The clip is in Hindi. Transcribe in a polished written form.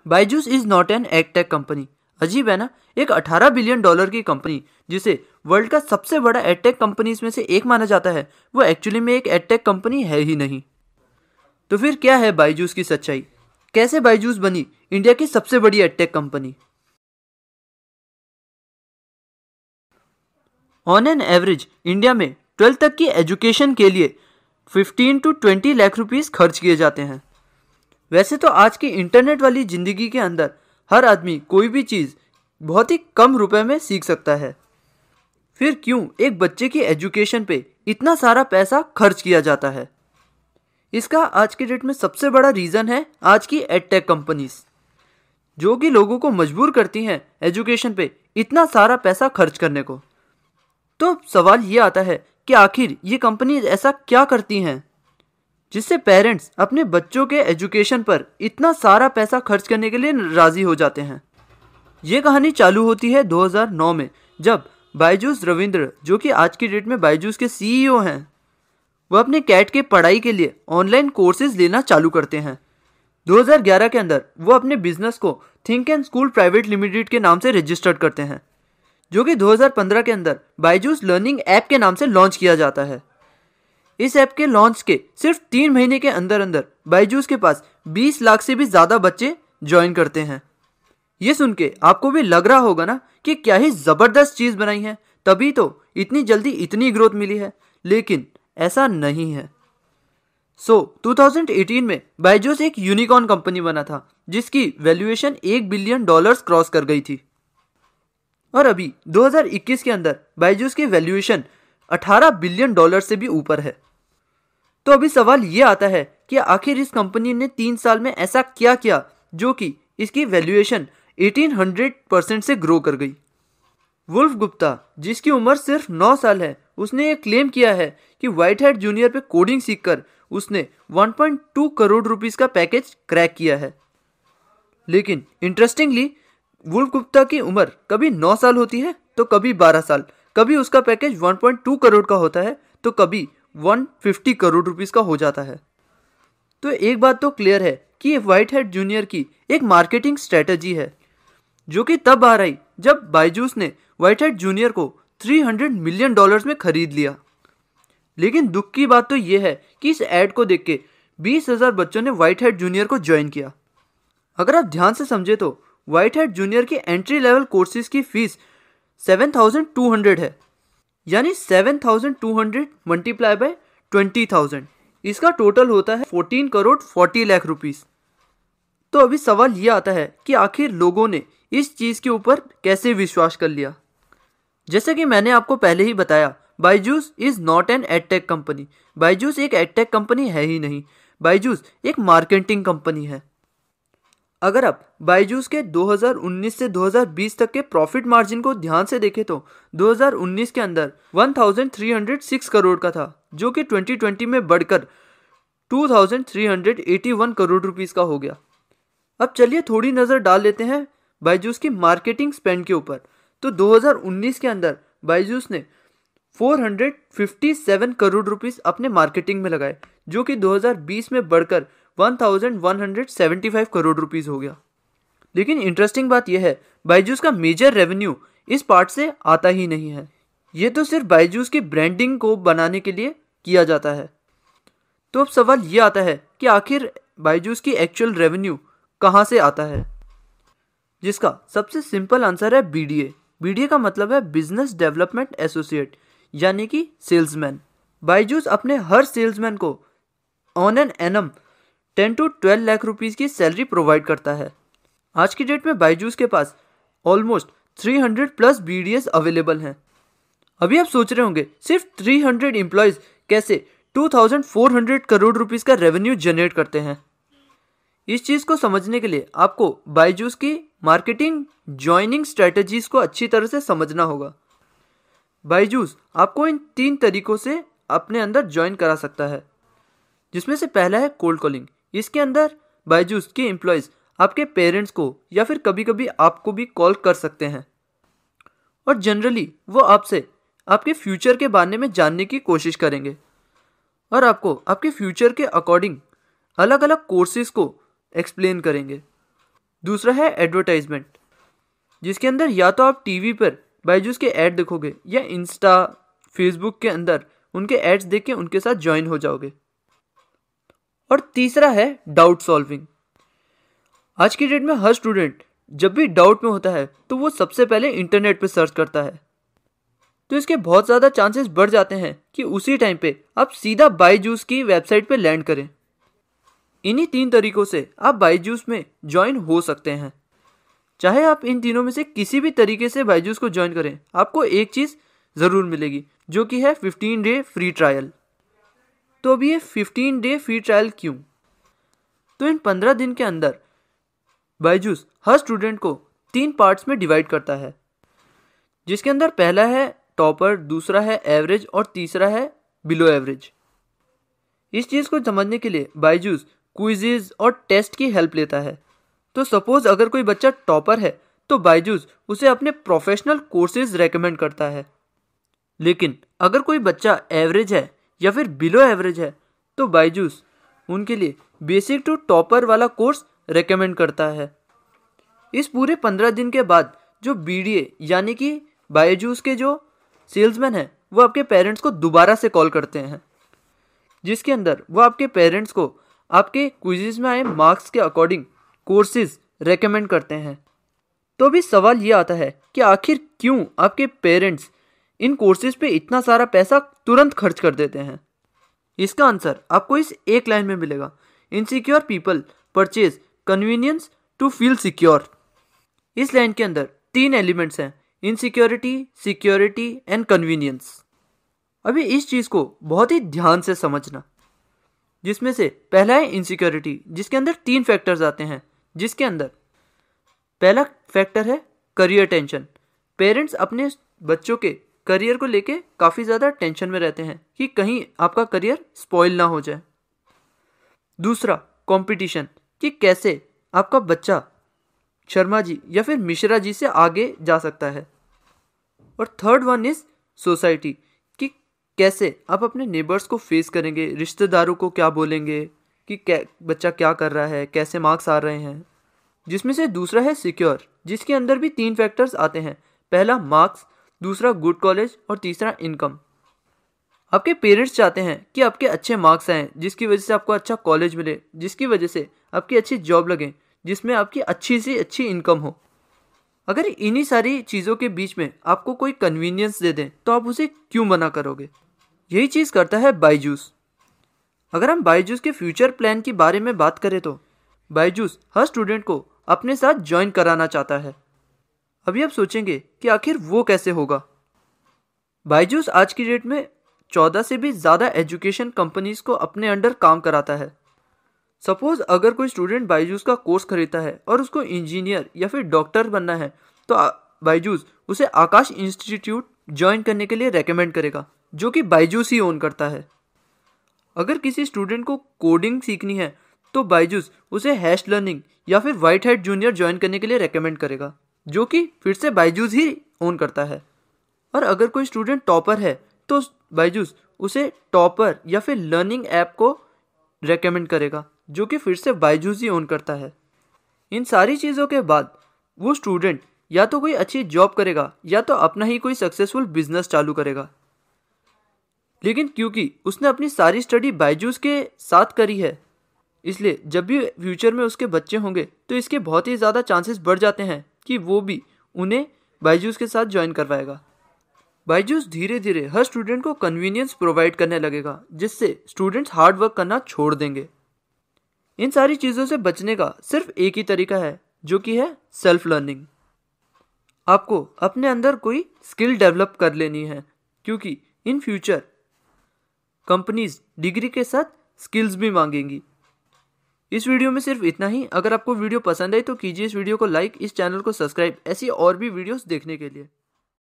Byju's is not an edtech company. अजीब है ना, एक $18 बिलियन की कंपनी जिसे वर्ल्ड का सबसे बड़ा एडटेक कंपनीज में से एक माना जाता है, वो एक्चुअली में एक एडटेक कंपनी है ही नहीं। तो फिर क्या है बायजूस की सच्चाई? कैसे बायजूस बनी इंडिया की सबसे बड़ी edtech company? On an average India में 12th तक की एजुकेशन के लिए 15 to 20 लाख रुपीस खर्च किए जाते हैं। वैसे तो आज की इंटरनेट वाली ज़िंदगी के अंदर हर आदमी कोई भी चीज़ बहुत ही कम रुपए में सीख सकता है, फिर क्यों एक बच्चे की एजुकेशन पे इतना सारा पैसा खर्च किया जाता है? इसका आज के डेट में सबसे बड़ा रीज़न है आज की एडटेक कंपनीज, जो कि लोगों को मजबूर करती हैं एजुकेशन पे इतना सारा पैसा खर्च करने को। तो सवाल ये आता है कि आखिर ये कंपनीज ऐसा क्या करती हैं जिससे पेरेंट्स अपने बच्चों के एजुकेशन पर इतना सारा पैसा खर्च करने के लिए राज़ी हो जाते हैं। ये कहानी चालू होती है 2009 में, जब बायजूस रविंद्र, जो कि आज की डेट में बायजूस के सीईओ हैं, वह अपने कैट के पढ़ाई के लिए ऑनलाइन कोर्सेज लेना चालू करते हैं। 2011 के अंदर वो अपने बिजनेस को think and school private limited के नाम से रजिस्टर्ड करते हैं, जो कि 2015 के अंदर बायजूस लर्निंग ऐप के नाम से लॉन्च किया जाता है। इस ऐप के लॉन्च के सिर्फ 3 महीने के अंदर अंदर बायजूस के पास 20 लाख से भी ज़्यादा बच्चे ज्वाइन करते हैं। ये सुन के आपको भी लग रहा होगा ना कि क्या ही ज़बरदस्त चीज़ बनाई है, तभी तो इतनी जल्दी इतनी ग्रोथ मिली है, लेकिन ऐसा नहीं है। 2018 में बायजूस एक यूनिकॉर्न कंपनी बना था जिसकी वैल्यूएशन $1 बिलियन क्रॉस कर गई थी, और अभी 2021 के अंदर बायजूस की वैल्यूएशन $18 बिलियन से भी ऊपर है। तो अभी सवाल ये आता है कि आखिर इस कंपनी ने 3 साल में ऐसा क्या किया जो कि इसकी वैल्यूएशन 1800% से ग्रो कर गई। वुल्फ गुप्ता, जिसकी उम्र सिर्फ 9 साल है, उसने ये क्लेम किया है कि व्हाइट हैट जूनियर पे कोडिंग सीखकर उसने 1.2 करोड़ रुपीस का पैकेज क्रैक किया है। लेकिन इंटरेस्टिंगली वुल्फ गुप्ता की उम्र कभी 9 साल होती है तो कभी 12 साल, कभी उसका पैकेज 1.2 करोड़ का होता है तो कभी 150 करोड़ रुपीस का हो जाता है। तो एक बात तो क्लियर है कि ये व्हाइट हैट जूनियर की एक मार्केटिंग स्ट्रेटजी है, जो कि तब आ रही जब बायजूस ने व्हाइट हैट जूनियर को $300 मिलियन में खरीद लिया। लेकिन दुख की बात तो यह है कि इस ऐड को देख के 20,000 बच्चों ने व्हाइट हैट जूनियर को ज्वाइन किया। अगर आप ध्यान से समझे तो व्हाइट हैट जूनियर की एंट्री लेवल कोर्सेज की फीस 7,200 है, यानी 7,200 मल्टीप्लाई बाय 20,000, इसका टोटल होता है 14 करोड़ 40 लाख रुपीस। तो अभी सवाल ये आता है कि आखिर लोगों ने इस चीज़ के ऊपर कैसे विश्वास कर लिया। जैसे कि मैंने आपको पहले ही बताया, Byju's is not an edtech company. Byju's एक एडटेक कंपनी है ही नहीं, बायजूस एक मार्केटिंग कंपनी है। अगर आप बायजूस के 2019 से 2020 तक के प्रॉफिट मार्जिन को ध्यान से देखें तो 2019 के अंदर 1306 करोड़ का था, जो कि 2020 में बढ़कर 2381 करोड़ रुपीस का हो गया। अब चलिए थोड़ी नज़र डाल लेते हैं बायजूस की मार्केटिंग स्पेंड के ऊपर। तो 2019 के अंदर बायजूस ने 457 करोड़ रुपीस अपने मार्केटिंग में लगाए, जो कि 2020 में बढ़कर 1175 करोड़ रुपीस हो गया। लेकिन इंटरेस्टिंग बात यह है, बायजूस का मेजर रेवेन्यू इस पार्ट से आता ही नहीं है। ये तो सिर्फ बायजूस की ब्रांडिंग को बनाने के लिए किया जाता है। तो अब सवाल ये आता है कि आखिर बायजूस की एक्चुअल रेवेन्यू कहाँ से आता है, जिसका सबसे सिंपल आंसर है BDA। BDA का मतलब है बिजनेस डेवलपमेंट एसोसिएट, यानी कि सेल्समैन। बायजूस अपने हर सेल्समैन को on an annum 10 to 12 lakh rupees की सैलरी प्रोवाइड करता है। आज की डेट में बायजूस के पास ऑलमोस्ट 300 प्लस BDAs अवेलेबल हैं। अभी आप सोच रहे होंगे सिर्फ 300 एम्प्लॉयज़ कैसे 2400 करोड़ रुपीस का रेवेन्यू जनरेट करते हैं। इस चीज़ को समझने के लिए आपको बायजूस की मार्केटिंग ज्वाइनिंग स्ट्रेटजीज को अच्छी तरह से समझना होगा। बायजूस आपको इन 3 तरीकों से अपने अंदर ज्वाइन करा सकता है, जिसमें से पहला है कोल्ड कॉलिंग। इसके अंदर बायजूस के एम्प्लॉयज़ आपके पेरेंट्स को या फिर कभी कभी आपको भी कॉल कर सकते हैं, और जनरली वो आपसे आपके फ्यूचर के बारे में जानने की कोशिश करेंगे और आपको आपके फ्यूचर के अकॉर्डिंग अलग अलग कोर्सेज को एक्सप्लेन करेंगे। दूसरा है एडवर्टाइजमेंट, जिसके अंदर या तो आप टीवी पर बायजूस के ऐड देखोगे या इंस्टा फेसबुक के अंदर उनके एड्स देख के उनके साथ ज्वाइन हो जाओगे। और तीसरा है डाउट सॉल्विंग। आज की डेट में हर स्टूडेंट जब भी डाउट में होता है तो वो सबसे पहले इंटरनेट पे सर्च करता है, तो इसके बहुत ज़्यादा चांसेस बढ़ जाते हैं कि उसी टाइम पे आप सीधा बायजूस की वेबसाइट पे लैंड करें। इन्हीं 3 तरीकों से आप बायजूस में ज्वाइन हो सकते हैं। चाहे आप इन तीनों में से किसी भी तरीके से बायजूस को ज्वाइन करें, आपको एक चीज़ ज़रूर मिलेगी, जो कि है 15 डे फ्री ट्रायल। तो अब ये 15 डे फ्री ट्रायल क्यों? तो इन 15 दिन के अंदर बायजूस हर स्टूडेंट को 3 पार्ट्स में डिवाइड करता है, जिसके अंदर पहला है टॉपर, दूसरा है एवरेज और तीसरा है बिलो एवरेज। इस चीज़ को समझने के लिए बायजूस क्विज़ेज और टेस्ट की हेल्प लेता है। तो सपोज अगर कोई बच्चा टॉपर है तो बायजूस उसे अपने प्रोफेशनल कोर्सेज रेकमेंड करता है। लेकिन अगर कोई बच्चा एवरेज है या फिर बिलो एवरेज है तो बायजूस उनके लिए बेसिक टू टॉपर वाला कोर्स रेकमेंड करता है। इस पूरे 15 दिन के बाद जो बीडीए यानी कि बायजूस के जो सेल्समैन हैं वो आपके पेरेंट्स को दोबारा से कॉल करते हैं, जिसके अंदर वो आपके पेरेंट्स को आपके क्विज़ेस में आए मार्क्स के अकॉर्डिंग कोर्सेज रेकमेंड करते हैं। तो अभी सवाल ये आता है कि आखिर क्यों आपके पेरेंट्स इन कोर्सेज पे इतना सारा पैसा तुरंत खर्च कर देते हैं? इसका आंसर आपको इस एक लाइन में मिलेगा, insecure people purchase convenience to feel secure. इस लाइन के अंदर 3 एलिमेंट्स हैं, इनसिक्योरिटी, सिक्योरिटी एंड कन्वीनियंस। अभी इस चीज़ को बहुत ही ध्यान से समझना, जिसमें से पहला है इनसिक्योरिटी, जिसके अंदर 3 फैक्टर्स आते हैं, जिसके अंदर पहला फैक्टर है करियर टेंशन। पेरेंट्स अपने बच्चों के करियर को लेके काफ़ी ज़्यादा टेंशन में रहते हैं कि कहीं आपका करियर स्पॉइल ना हो जाए। दूसरा कंपटीशन, कि कैसे आपका बच्चा शर्मा जी या फिर मिश्रा जी से आगे जा सकता है। और थर्ड वन इज सोसाइटी, कि कैसे आप अपने नेबर्स को फेस करेंगे, रिश्तेदारों को क्या बोलेंगे कि बच्चा क्या कर रहा है, कैसे मार्क्स आ रहे हैं। जिसमें से दूसरा है सिक्योर, जिसके अंदर भी 3 फैक्टर्स आते हैं, पहला मार्क्स, दूसरा गुड कॉलेज और तीसरा इनकम। आपके पेरेंट्स चाहते हैं कि आपके अच्छे मार्क्स आएँ, जिसकी वजह से आपको अच्छा कॉलेज मिले, जिसकी वजह से आपकी अच्छी जॉब लगे, जिसमें आपकी अच्छी से अच्छी इनकम हो। अगर इन्हीं सारी चीज़ों के बीच में आपको कोई कन्वीनियंस दे दें तो आप उसे क्यों मना करोगे? यही चीज़ करता है बायजूस। अगर हम बायजूस के फ्यूचर प्लान के बारे में बात करें तो बायजूस हर स्टूडेंट को अपने साथ ज्वाइन कराना चाहता है। अभी आप सोचेंगे कि आखिर वो कैसे होगा। बायजूस आज की डेट में 14 से भी ज़्यादा एजुकेशन कंपनीज को अपने अंडर काम कराता है। सपोज अगर कोई स्टूडेंट बायजूस का कोर्स खरीदता है और उसको इंजीनियर या फिर डॉक्टर बनना है तो बायजूस उसे आकाश इंस्टीट्यूट ज्वाइन करने के लिए रेकमेंड करेगा, जो कि बायजूस ही ओन करता है। अगर किसी स्टूडेंट को कोडिंग सीखनी है तो बायजूस उसे हैश लर्निंग या फिर व्हाइट हैट जूनियर ज्वाइन करने के लिए रेकमेंड करेगा, जो कि फिर से बायजूस ही ओन करता है। और अगर कोई स्टूडेंट टॉपर है तो बायजूस उसे टॉपर या फिर लर्निंग ऐप को रेकमेंड करेगा, जो कि फिर से बायजूस ही ओन करता है। इन सारी चीज़ों के बाद वो स्टूडेंट या तो कोई अच्छी जॉब करेगा या तो अपना ही कोई सक्सेसफुल बिजनेस चालू करेगा। लेकिन क्योंकि उसने अपनी सारी स्टडी बायजूस के साथ करी है, इसलिए जब भी फ्यूचर में उसके बच्चे होंगे तो इसके बहुत ही ज़्यादा चांसेस बढ़ जाते हैं कि वो भी उन्हें बायजूस के साथ ज्वाइन करवाएगा। बायजूस धीरे धीरे हर स्टूडेंट को कन्वीनियंस प्रोवाइड करने लगेगा, जिससे स्टूडेंट्स हार्ड वर्क करना छोड़ देंगे। इन सारी चीज़ों से बचने का सिर्फ एक ही तरीका है, जो कि है सेल्फ लर्निंग। आपको अपने अंदर कोई स्किल डेवलप कर लेनी है, क्योंकि इन फ्यूचर कंपनीज डिग्री के साथ स्किल्स भी मांगेंगी। इस वीडियो में सिर्फ इतना ही। अगर आपको वीडियो पसंद आई तो कीजिए इस वीडियो को लाइक, इस चैनल को सब्सक्राइब ऐसी और भी वीडियोस देखने के लिए।